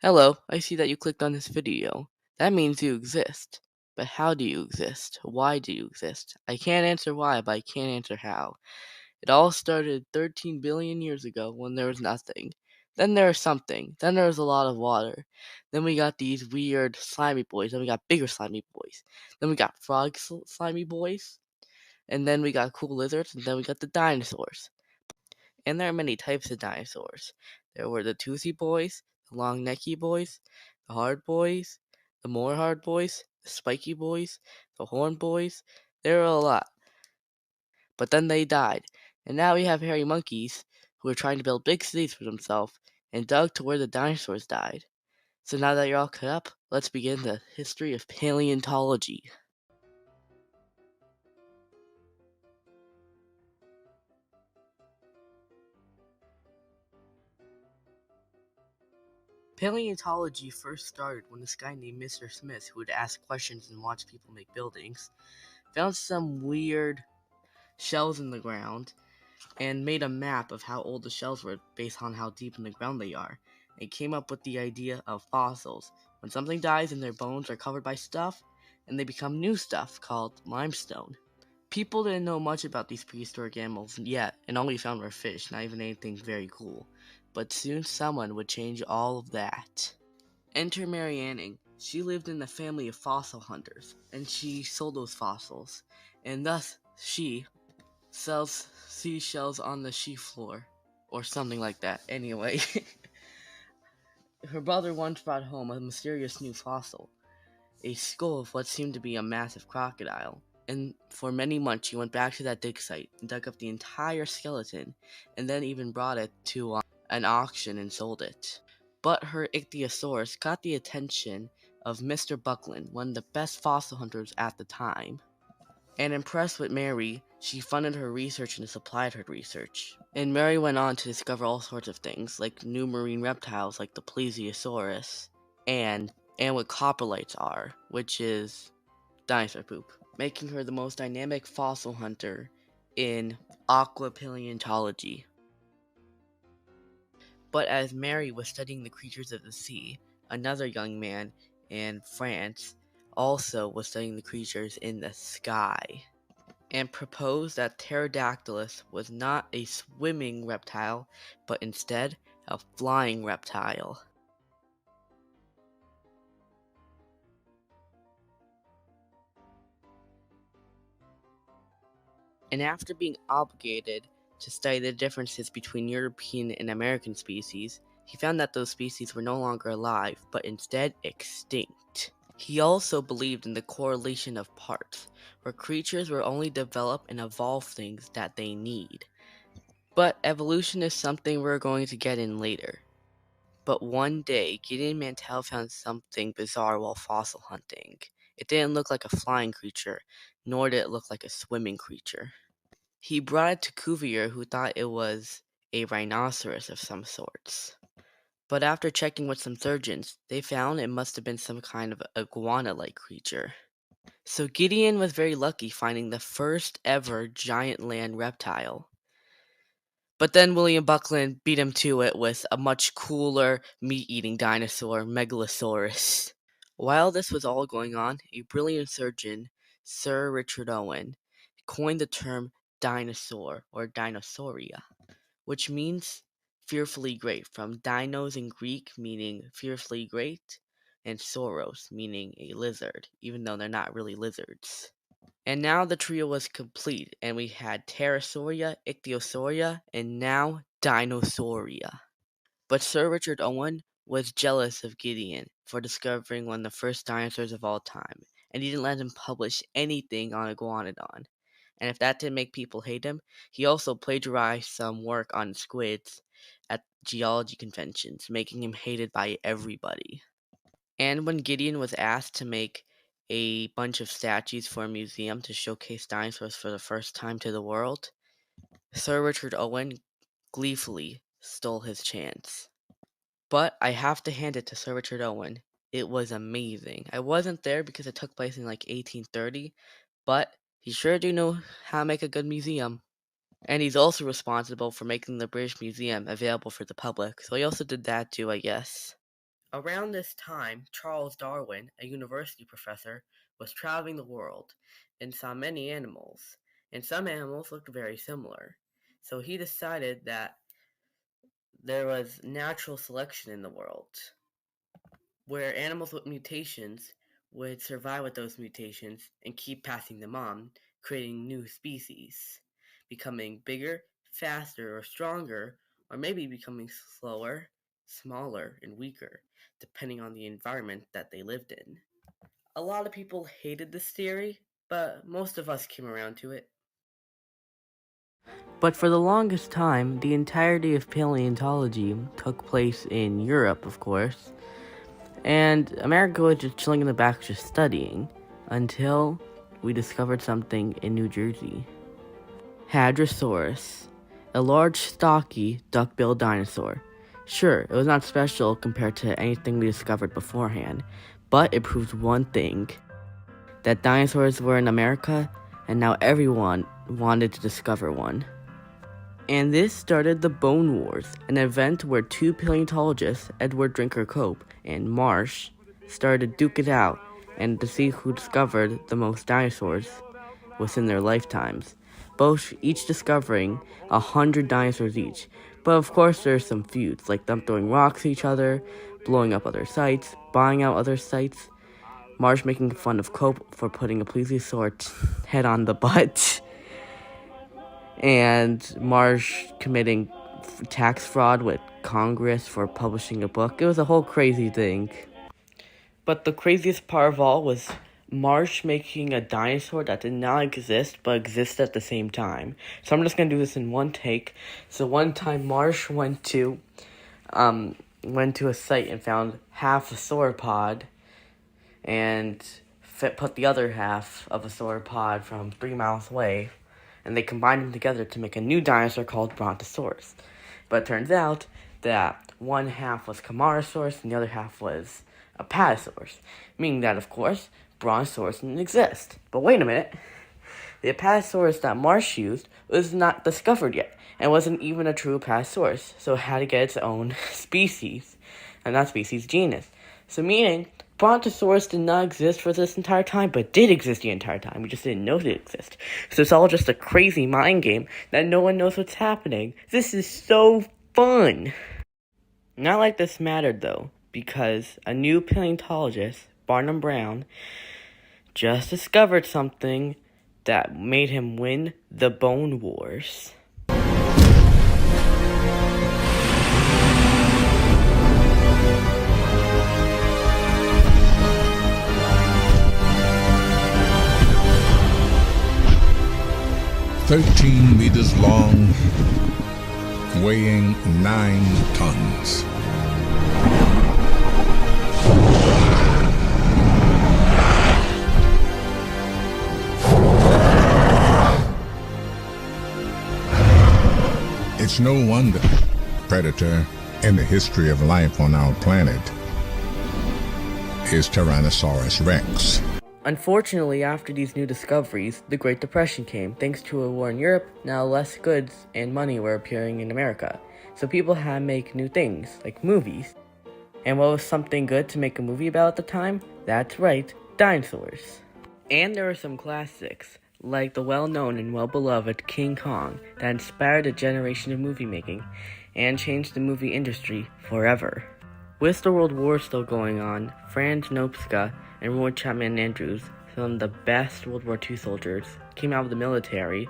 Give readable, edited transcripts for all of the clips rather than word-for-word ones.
Hello, I see that you clicked on this video. That means you exist. But how do you exist? Why do you exist? I can't answer why, but I can answer how. It all started 13 billion years ago when there was nothing. Then there was something. Then there was a lot of water. Then we got these weird slimy boys. Then we got bigger slimy boys. Then we got slimy boys. And then we got cool lizards. And then we got the dinosaurs. And there are many types of dinosaurs. There were the toothy boys, the long necky boys, the hard boys, the more hard boys, the spiky boys, the horn boys. There were a lot. But then they died. And now we have hairy monkeys who are trying to build big cities for themselves and dug to where the dinosaurs died. So now that you're all caught up, let's begin the history of paleontology. Paleontology first started when this guy named Mr. Smith, who would ask questions and watch people make buildings, found some weird shells in the ground and made a map of how old the shells were based on how deep in the ground they are. It came up with the idea of fossils. When something dies and their bones are covered by stuff, and they become new stuff called limestone. People didn't know much about these prehistoric animals yet, and all we found were fish, not even anything very cool. But soon someone would change all of that. Enter Mary Anning. She lived in a family of fossil hunters, and she sold those fossils, and thus she sells seashells on the seafloor, or something like that. Anyway, her brother once brought home a mysterious new fossil, a skull of what seemed to be a massive crocodile. And for many months, she went back to that dig site and dug up the entire skeleton, and then even brought it to an auction and sold it. But her ichthyosaurus caught the attention of Mr. Buckland, one of the best fossil hunters at the time. And impressed with Mary, she funded her research and supplied her research. And Mary went on to discover all sorts of things, like new marine reptiles like the Plesiosaurus, and what coprolites are, which is dinosaur poop, making her the most dynamic fossil hunter in aqua paleontology. But as Mary was studying the creatures of the sea, another young man in France also was studying the creatures in the sky, and proposed that Pterodactylus was not a swimming reptile, but instead a flying reptile. And after being obligated to study the differences between European and American species, he found that those species were no longer alive, but instead extinct. He also believed in the correlation of parts, where creatures will only develop and evolve things that they need. But evolution is something we're going to get in later. But one day, Gideon Mantell found something bizarre while fossil hunting. It didn't look like a flying creature, nor did it look like a swimming creature. He brought it to Cuvier, who thought it was a rhinoceros of some sorts. But after checking with some surgeons, they found it must have been some kind of iguana-like creature. So Gideon was very lucky finding the first ever giant land reptile. But then William Buckland beat him to it with a much cooler meat-eating dinosaur, Megalosaurus. While this was all going on, a brilliant surgeon, Sir Richard Owen, coined the term dinosaur or dinosauria, which means fearfully great, from dinos in Greek meaning fearfully great, and sauros meaning a lizard, even though they're not really lizards. And now the trio was complete, and we had Pterosauria, Ichthyosauria, and now Dinosauria. But Sir Richard Owen was jealous of Gideon for discovering one of the first dinosaurs of all time, and he didn't let him publish anything on Iguanodon. And if that didn't make people hate him, he also plagiarized some work on squids at geology conventions, making him hated by everybody. And when Gideon was asked to make a bunch of statues for a museum to showcase dinosaurs for the first time to the world, Sir Richard Owen gleefully stole his chance. But I have to hand it to Sir Richard Owen. It was amazing. I wasn't there because it took place in like 1830, but he sure do know how to make a good museum. And he's also responsible for making the British Museum available for the public, so he also did that too, I guess. Around this time, Charles Darwin, a university professor, was traveling the world and saw many animals, and some animals looked very similar. So he decided that there was natural selection in the world, where animals with mutations would survive with those mutations and keep passing them on, creating new species, becoming bigger, faster, or stronger, or maybe becoming slower, smaller, and weaker, depending on the environment that they lived in. A lot of people hated this theory, but most of us came around to it. But for the longest time, the entirety of paleontology took place in Europe, of course, and America was just chilling in the back just studying, until we discovered something in New Jersey. Hadrosaurus, a large, stocky, duck-billed dinosaur. Sure, it was not special compared to anything we discovered beforehand, but it proves one thing, that dinosaurs were in America, and now everyone wanted to discover one. And this started the Bone Wars, an event where two paleontologists, Edward Drinker Cope and Marsh, started to duke it out and to see who discovered the most dinosaurs within their lifetimes, both each discovering 100 dinosaurs each. But of course there's some feuds, like them throwing rocks at each other, blowing up other sites, buying out other sites, Marsh making fun of Cope for putting a plesiosaur head on the butt, and Marsh committing tax fraud with Congress for publishing a book. It was a whole crazy thing. But the craziest part of all was Marsh making a dinosaur that did not exist, but existed at the same time. So I'm just going to do this in one take. So one time Marsh went to a site and found half a sauropod, and put the other half of a sauropod from 3 miles away, and they combined them together to make a new dinosaur called Brontosaurus. But it turns out that one half was Camarasaurus and the other half was Apatosaurus, meaning that, of course, Brontosaurus didn't exist. But wait a minute, the Apatosaurus that Marsh used was not discovered yet, and wasn't even a true Apatosaurus, so it had to get its own species, and not species, genus. So meaning, Brontosaurus did not exist for this entire time, but did exist the entire time. We just didn't know it existed. So it's all just a crazy mind game that no one knows what's happening. This is so fun! Not like this mattered, though, because a new paleontologist, Barnum Brown, just discovered something that made him win the Bone Wars. 13 meters long, weighing 9 tons. It's no wonder predator in the history of life on our planet is Tyrannosaurus Rex. Unfortunately, after these new discoveries, the Great Depression came. Thanks to a war in Europe, now less goods and money were appearing in America. So people had to make new things, like movies. And what was something good to make a movie about at the time? That's right, dinosaurs. And there were some classics, like the well-known and well-beloved King Kong, that inspired a generation of movie making, and changed the movie industry forever. With the World War still going on, Franz Nopska and Roy Chapman Andrews, some of the best World War II soldiers, came out of the military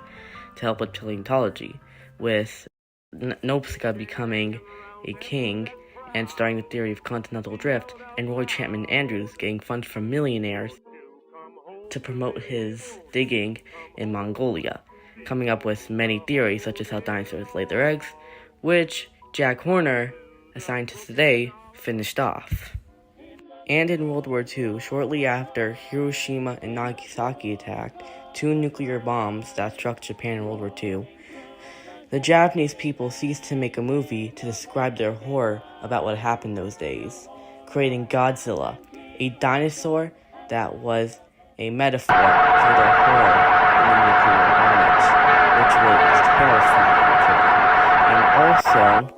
to help with paleontology, with Nopska becoming a king and starting the theory of continental drift, and Roy Chapman Andrews getting funds from millionaires to promote his digging in Mongolia, coming up with many theories such as how dinosaurs laid their eggs, which Jack Horner, a scientist today, finished off. And in World War II, shortly after Hiroshima and Nagasaki attacked, 2 nuclear bombs that struck Japan in World War II, the Japanese people ceased to make a movie to describe their horror about what happened those days, creating Godzilla, a dinosaur that was a metaphor for their horror in the nuclear bombage, which was terrifying. And also,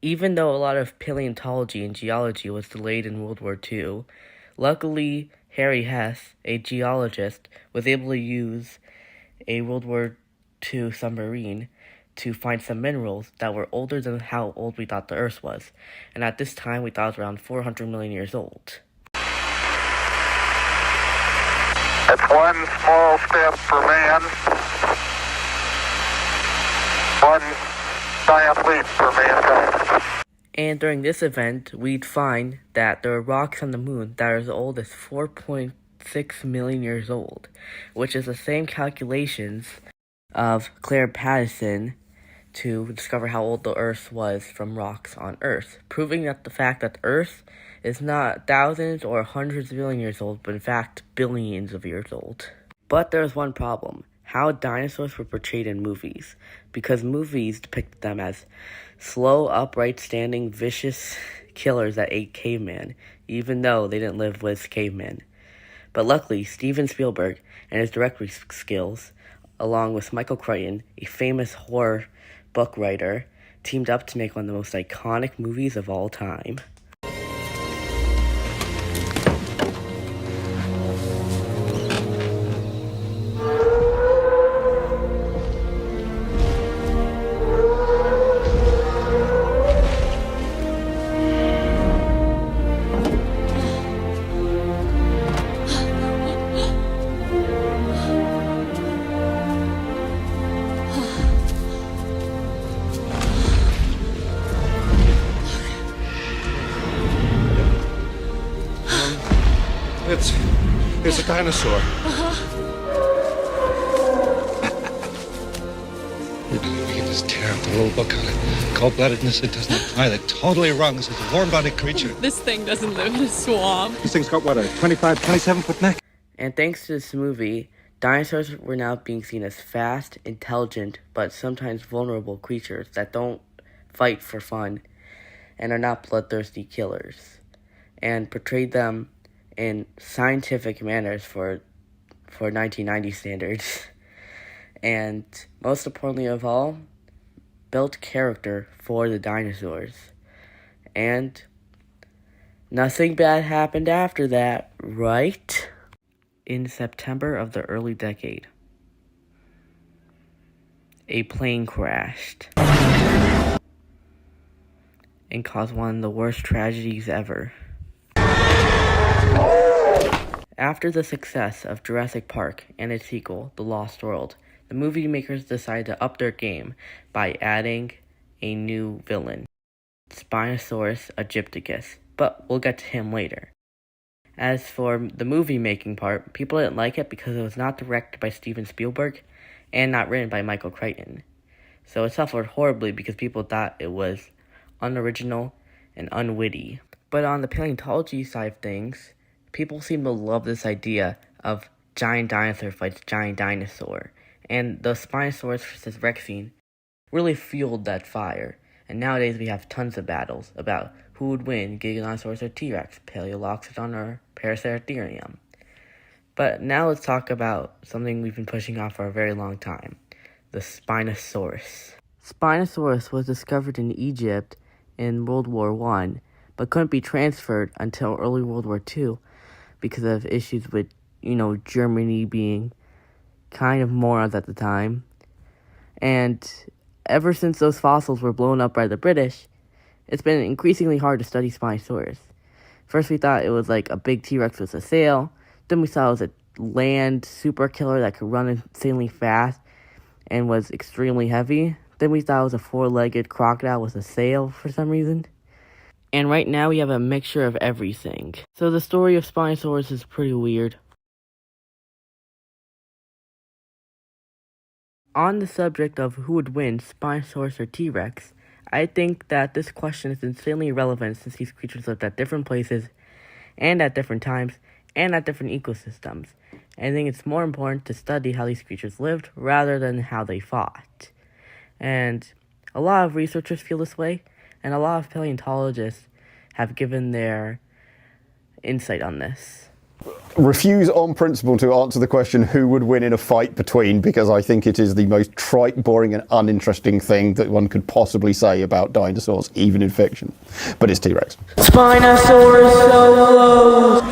Even though a lot of paleontology and geology was delayed in World War II, luckily Harry Hess, a geologist, was able to use a World War II submarine to find some minerals that were older than how old we thought the Earth was. And at this time, we thought it was around 400 million years old. It's one small step for man, one giant leap for mankind. And during this event, we'd find that there are rocks on the moon that are as old as 4.6 million years old, which is the same calculations of Claire Patterson to discover how old the Earth was from rocks on Earth, proving that the fact that the Earth is not thousands or hundreds of million years old, but in fact billions of years old. But there's one problem: how dinosaurs were portrayed in movies, because movies depicted them as slow, upright, standing, vicious killers that ate cavemen, even though they didn't live with cavemen. But luckily, Steven Spielberg and his directing skills, along with Michael Crichton, a famous horror book writer, teamed up to make one of the most iconic movies of all time. It's a dinosaur. We can just tear up the little book on it. Cold-bloodedness, it doesn't apply. They're totally wrong. This is a warm-bodied creature. This thing doesn't live in a swamp. This thing's got, what, a 25, 27-foot neck? And thanks to this movie, dinosaurs were now being seen as fast, intelligent, but sometimes vulnerable creatures that don't fight for fun and are not bloodthirsty killers, and portrayed them in scientific manners for 1990 standards. And most importantly of all, built character for the dinosaurs. And nothing bad happened after that, right? In September of the early decade, a plane crashed and caused one of the worst tragedies ever. After the success of Jurassic Park and its sequel, The Lost World, the movie makers decided to up their game by adding a new villain, Spinosaurus aegypticus, but we'll get to him later. As for the movie making part, people didn't like it because it was not directed by Steven Spielberg and not written by Michael Crichton. So it suffered horribly because people thought it was unoriginal and unwitty. But on the paleontology side of things, people seem to love this idea of giant dinosaur fights giant dinosaur. And the Spinosaurus vs. Rex scene really fueled that fire. And nowadays we have tons of battles about who would win, Giganotosaurus or T-Rex, Paleoloxodon or Paraceratherium. But now let's talk about something we've been pushing off for a very long time, the Spinosaurus. Spinosaurus was discovered in Egypt in World War I, but couldn't be transferred until early World War II because of issues with, Germany being kind of morons at the time. And ever since those fossils were blown up by the British, it's been increasingly hard to study Spinosaurus. First we thought it was like a big T-Rex with a sail, then we saw it was a land super killer that could run insanely fast and was extremely heavy. Then we thought it was a four-legged crocodile with a sail for some reason. And right now we have a mixture of everything. So the story of Spinosaurus is pretty weird. On the subject of who would win, Spinosaurus or T-Rex, I think that this question is insanely relevant since these creatures lived at different places and at different times and at different ecosystems. And I think it's more important to study how these creatures lived rather than how they fought. And a lot of researchers feel this way, and a lot of paleontologists have given their insight on this. Refuse on principle to answer the question who would win in a fight between, because I think it is the most trite, boring and uninteresting thing that one could possibly say about dinosaurs, even in fiction. But it's T-Rex. Spinosaurus solos!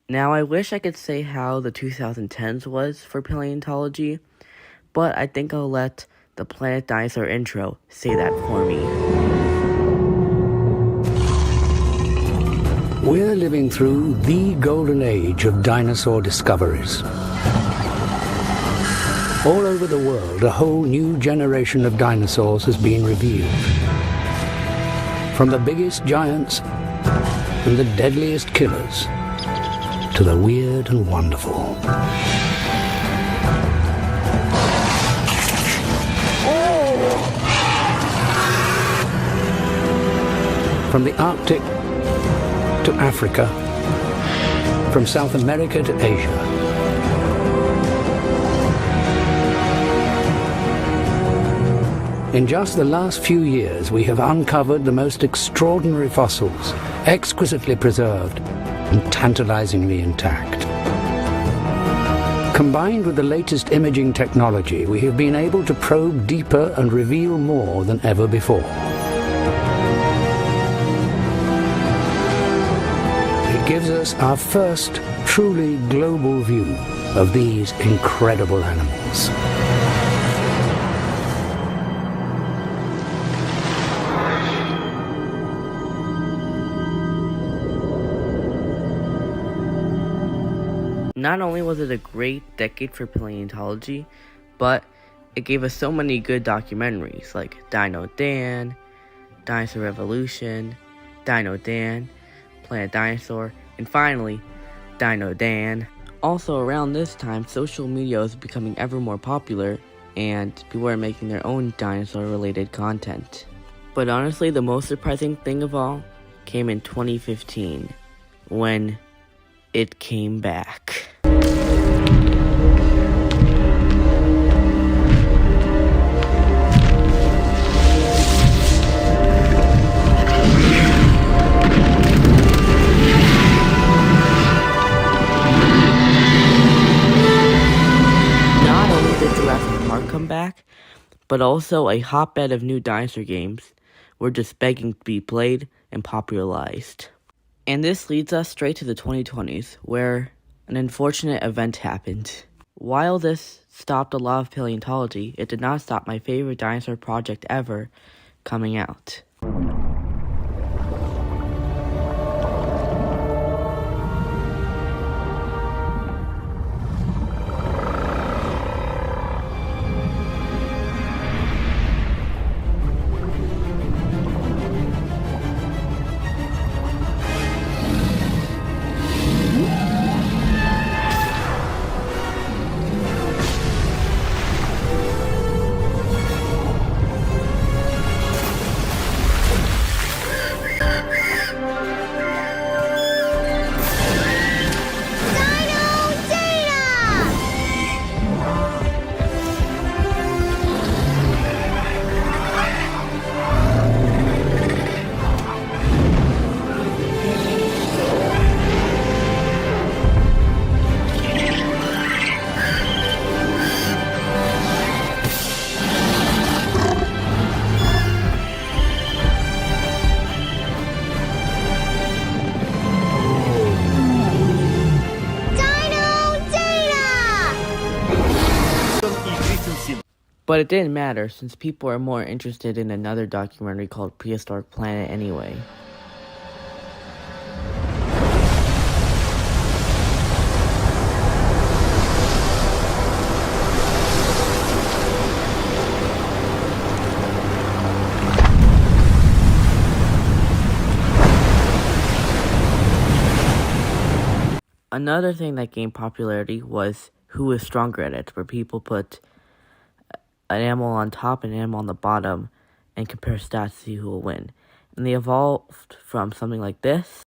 Now I wish I could say how the 2010s was for paleontology, but I think I'll let the Planet Dinosaur intro say that for me. We're living through the golden age of dinosaur discoveries. All over the world, a whole new generation of dinosaurs has been revealed. From the biggest giants and the deadliest killers to the weird and wonderful. From the Arctic to Africa, from South America to Asia. In just the last few years, we have uncovered the most extraordinary fossils, exquisitely preserved and tantalizingly intact. Combined with the latest imaging technology, we have been able to probe deeper and reveal more than ever before. It gives us our first truly global view of these incredible animals. Not only was it a great decade for paleontology, but it gave us so many good documentaries like Dino Dan, Dinosaur Revolution, Dino Dan, Planet Dinosaur, and finally, Dino Dan. Also, around this time, social media was becoming ever more popular, and people were making their own dinosaur-related content. But honestly, the most surprising thing of all came in 2015, when it came back. Come back, but also a hotbed of new dinosaur games were just begging to be played and popularized. And this leads us straight to the 2020s, where an unfortunate event happened. While this stopped a lot of paleontology, it did not stop my favorite dinosaur project ever coming out. But it didn't matter, since people are more interested in another documentary called Prehistoric Planet anyway. Another thing that gained popularity was who was stronger at it, where people put an animal on top and an animal on the bottom and compare stats to see who will win. And they evolved from something like this.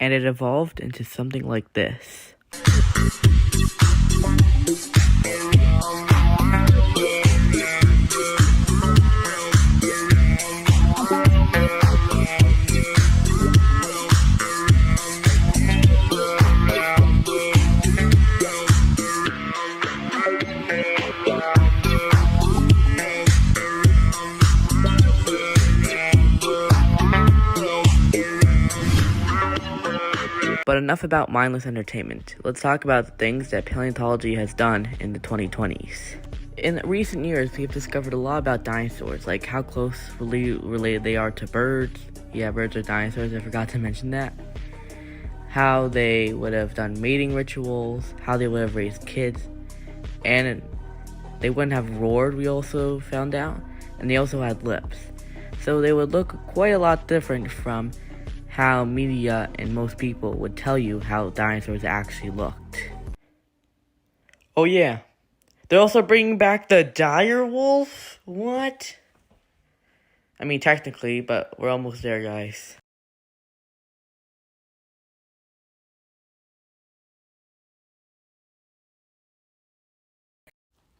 And it evolved into something like this. But enough about mindless entertainment. Let's talk about the things that paleontology has done in the 2020s. In recent years, we've discovered a lot about dinosaurs, like how closely related they are to birds. Yeah, birds are dinosaurs, I forgot to mention that. How they would have done mating rituals, how they would have raised kids, and they wouldn't have roared, we also found out, and they also had lips. So they would look quite a lot different from how media and most people would tell you how dinosaurs actually looked. Oh yeah, they're also bringing back the dire wolf? What? I mean, technically, but we're almost there, guys.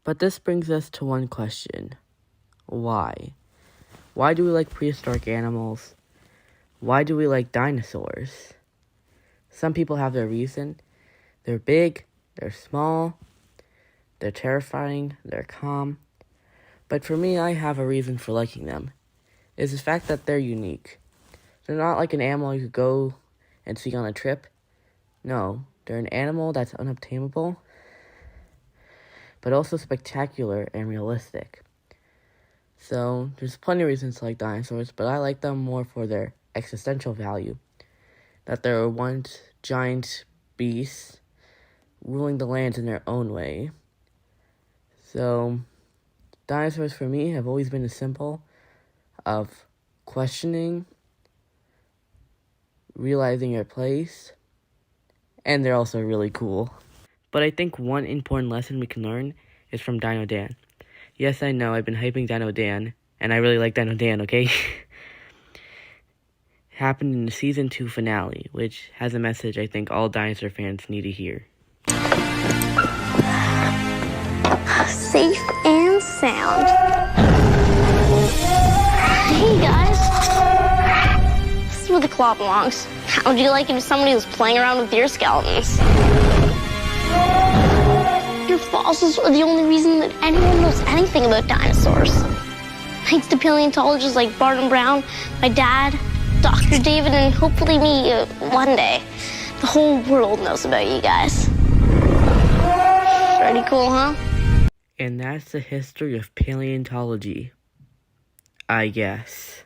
But this brings us to one question. Why? Why do we like prehistoric animals? Why do we like dinosaurs? Some people have their reason. They're big, they're small, they're terrifying, they're calm. But for me, I have a reason for liking them. It's the fact that they're unique. They're not like an animal you could go and see on a trip. No, they're an animal that's unobtainable, but also spectacular and realistic. So, there's plenty of reasons to like dinosaurs, but I like them more for their existential value. That they were once giant beasts ruling the lands in their own way. So, dinosaurs for me have always been a symbol of questioning, realizing your place, and they're also really cool. But I think one important lesson we can learn is from Dino Dan. Yes, I know, I've been hyping Dino Dan, and I really like Dino Dan, okay? Happened in the Season 2 finale, which has a message I think all dinosaur fans need to hear. Safe and sound. Hey guys. This is where the claw belongs. How would you like it if somebody was playing around with deer skeletons? Your fossils are the only reason that anyone knows anything about dinosaurs. Thanks to paleontologists like Barton Brown, my dad, Dr. David, and hopefully me one day. The whole world knows about you guys. Pretty cool, huh? And that's the history of paleontology, I guess.